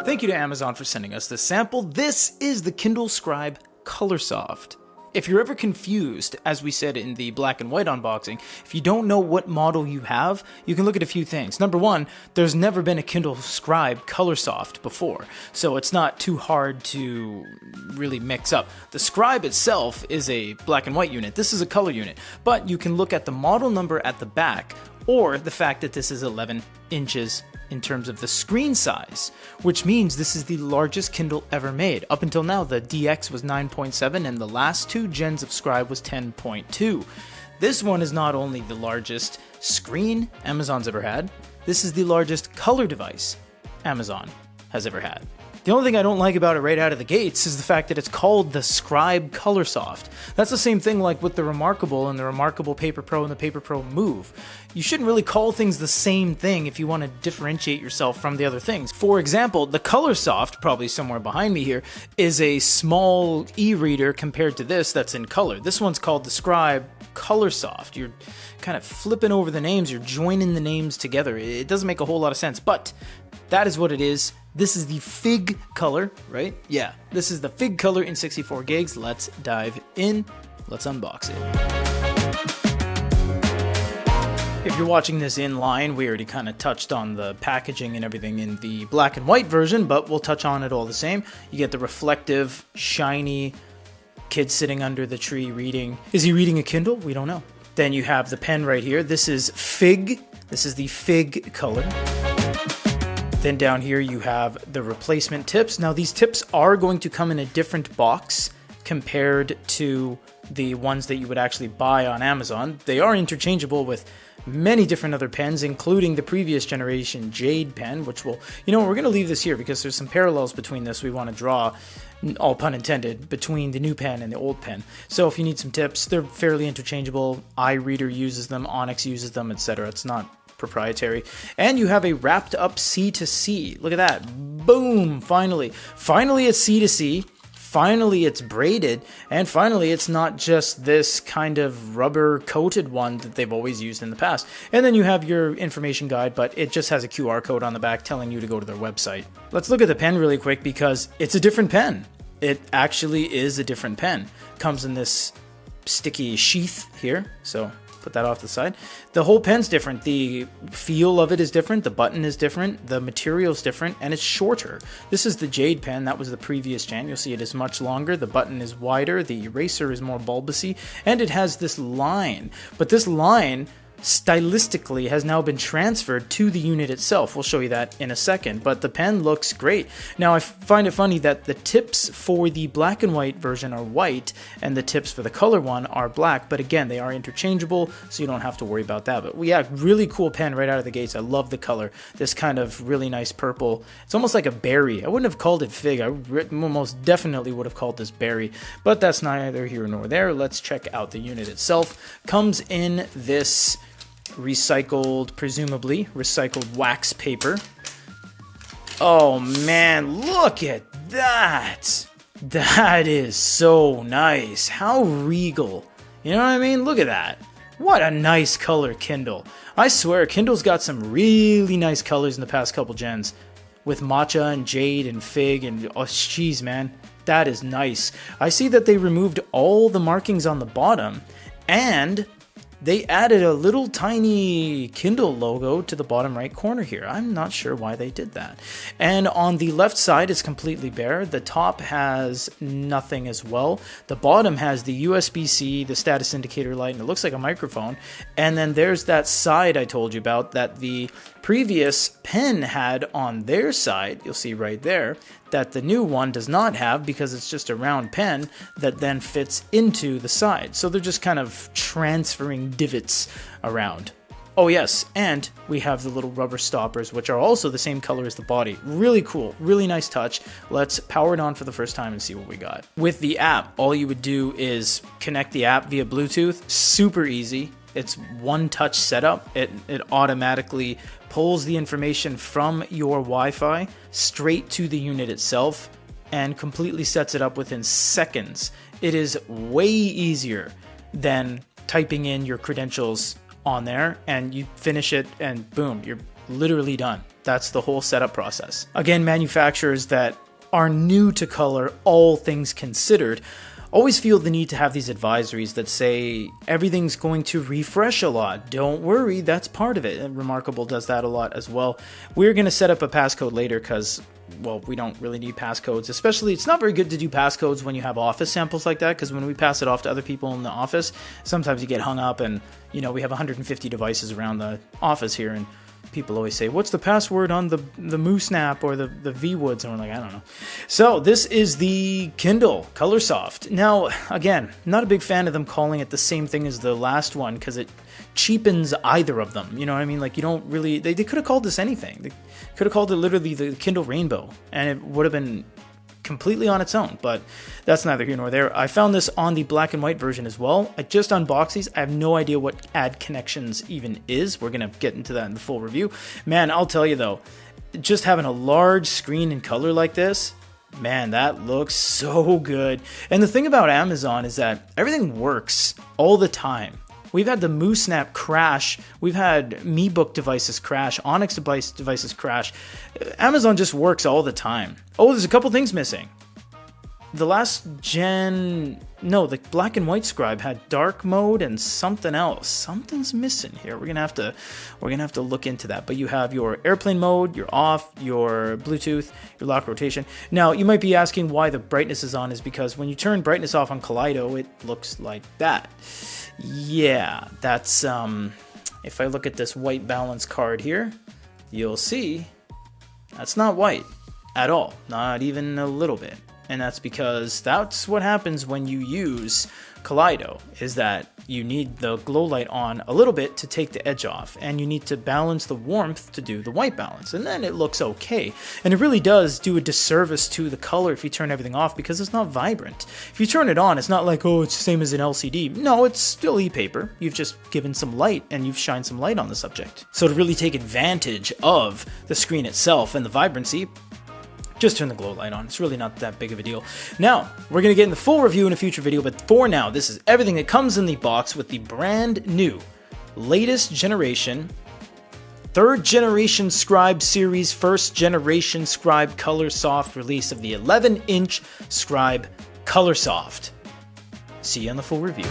Thank you to Amazon for sending us this sample. This is the Kindle Scribe Colorsoft. If you're ever confused, as we said in the black and white unboxing, if you don't know what model you have, you can look at a few things. Number one, there's never been a Kindle Scribe Colorsoft before, so it's not too hard to really mix up. The Scribe itself is a black and white unit. This is a color unit, but you can look at the model number at the back or the fact that this is 11 inches in terms of the screen size, which means this is the largest Kindle ever made. Up until now, the DX was 9.7 and the last two gens of Scribe was 10.2. This one is not only the largest screen Amazon's ever had, this is the largest color device Amazon has ever had. The only thing I don't like about it right out of the gates is the fact that it's called the Scribe Colorsoft. That's the same thing like with the Remarkable and the Remarkable Paper Pro and the Paper Pro Move. You shouldn't really call things the same thing if you want to differentiate yourself from the other things. For example, the Colorsoft, probably somewhere behind me here, is a small e-reader compared to this that's in color. This one's called the Scribe Colorsoft. You're kind of flipping over the names, you're joining the names together. It doesn't make a whole lot of sense, but that is what it is. This is the Fig color, right? Yeah, this is the Fig color in 64 gigs. Let's dive in. Let's unbox it. If you're watching this in line, we already kind of touched on the packaging and everything in the black and white version, but we'll touch on it all the same. You get the reflective, shiny kid sitting under the tree reading. Is he reading a Kindle? We don't know. Then you have the pen right here. This is Fig. This is the Fig color. Then down here you have the replacement tips. Now these tips are going to come in a different box compared to the ones that you would actually buy on Amazon. They are interchangeable with many different other pens, including the previous generation Jade pen, which will, we're going to leave this here because there's some parallels between this we want to draw, all pun intended, between the new pen and the old pen. So if you need some tips, they're fairly interchangeable. iReader uses them, Onyx uses them, etc. It's not proprietary. And you have a wrapped up C2C. Look at that. Boom! Finally it's C2C. Finally it's braided. And finally it's not just this kind of rubber coated one that they've always used in the past. And then you have your information guide, but it just has a QR code on the back telling you to go to their website. Let's look at the pen really quick because it's a different pen. It actually is a different pen. Comes in this sticky sheath here. So put that off to the side. The whole pen's different. The feel of it is different. The button is different. The material is different, and it's shorter. This is the Jade pen. That was the previous gen. You'll see it is much longer. The button is wider. The eraser is more bulbousy, and it has this line. But this line stylistically has now been transferred to the unit itself. We'll show you that in a second, but the pen looks great. Now I find it funny that the tips for the black and white version are white and the tips for the color one are black, but again, they are interchangeable, so you don't have to worry about that. But yeah, really cool pen right out of the gates. I love the color. This kind of really nice purple. It's almost like a berry. I wouldn't have called it fig. I most definitely would have called this berry, but that's neither here nor there. Let's check out the unit itself. Comes in this presumably recycled wax paper. Oh man, look at that! That is so nice. How regal. You know what I mean? Look at that. What a nice color, Kindle. I swear, Kindle's got some really nice colors in the past couple gens. With matcha and jade and fig and oh jeez man, that is nice. I see that they removed all the markings on the bottom and they added a little tiny Kindle logo to the bottom right corner here. I'm not sure why they did that. And on the left side is completely bare. The top has nothing as well. The bottom has the USB-C, the status indicator light, and it looks like a microphone. And then there's that side I told you about that the previous pen had on their side. You'll see right there that the new one does not have because it's just a round pen that then fits into the side. So they're just kind of transferring divots around. Oh yes, and we have the little rubber stoppers, which are also the same color as the body. Really cool, really nice touch. Let's power it on for the first time and see what we got. With the app, all you would do is connect the app via Bluetooth. Super easy. It's one touch setup. It automatically pulls the information from your Wi-Fi straight to the unit itself and completely sets it up within seconds. It is way easier than typing in your credentials on there, and you finish it and boom, you're literally done. That's the whole setup process. Again, manufacturers that are new to color, all things considered, always feel the need to have these advisories that say everything's going to refresh a lot. Don't worry, that's part of it. And Remarkable does that a lot as well. We're going to set up a passcode later because, well, we don't really need passcodes. Especially, it's not very good to do passcodes when you have office samples like that, because when we pass it off to other people in the office, sometimes you get hung up and, you know, we have 150 devices around the office here, and people always say, what's the password on the MooSnap or the VWoods? And we're like, I don't know. So this is the Kindle Colorsoft. Now, again, not a big fan of them calling it the same thing as the last one because it cheapens either of them. You know what I mean? Like, you don't really... They could have called this anything. They could have called it literally the Kindle Rainbow, and it would have been completely on its own, but that's neither here nor there. I found this on the black and white version as well. I just unboxed these. I have no idea what add connections even is. We're going to get into that in the full review. Man, I'll tell you though, just having a large screen in color like this, man, that looks so good. And the thing about Amazon is that everything works all the time. We've had the MooSnap crash. We've had MeBook devices crash. Onyx devices crash. Amazon just works all the time. Oh, there's a couple things missing. The last gen... No, the black and white scribe had dark mode and something else. Something's missing here. We're gonna have to look into that. But you have your airplane mode, your off, your Bluetooth, your lock rotation. Now, you might be asking why the brightness is on is because when you turn brightness off on Kaleido, it looks like that. Yeah, that's, if I look at this white balance card here, you'll see that's not white at all, not even a little bit. And that's because that's what happens when you use Kaleido, is that you need the glow light on a little bit to take the edge off, and you need to balance the warmth to do the white balance, and then it looks okay. And it really does do a disservice to the color if you turn everything off, because it's not vibrant. If you turn it on, it's not like, oh, it's the same as an LCD. No, it's still e-paper. You've just given some light, and you've shined some light on the subject. So to really take advantage of the screen itself and the vibrancy, just turn the glow light on. It's really not that big of a deal. Now, we're going to get in the full review in a future video, but for now, this is everything that comes in the box with the brand new, latest generation, 3rd generation Scribe series, 1st generation Scribe Colorsoft release of the 11-inch Scribe Colorsoft. See you on the full review.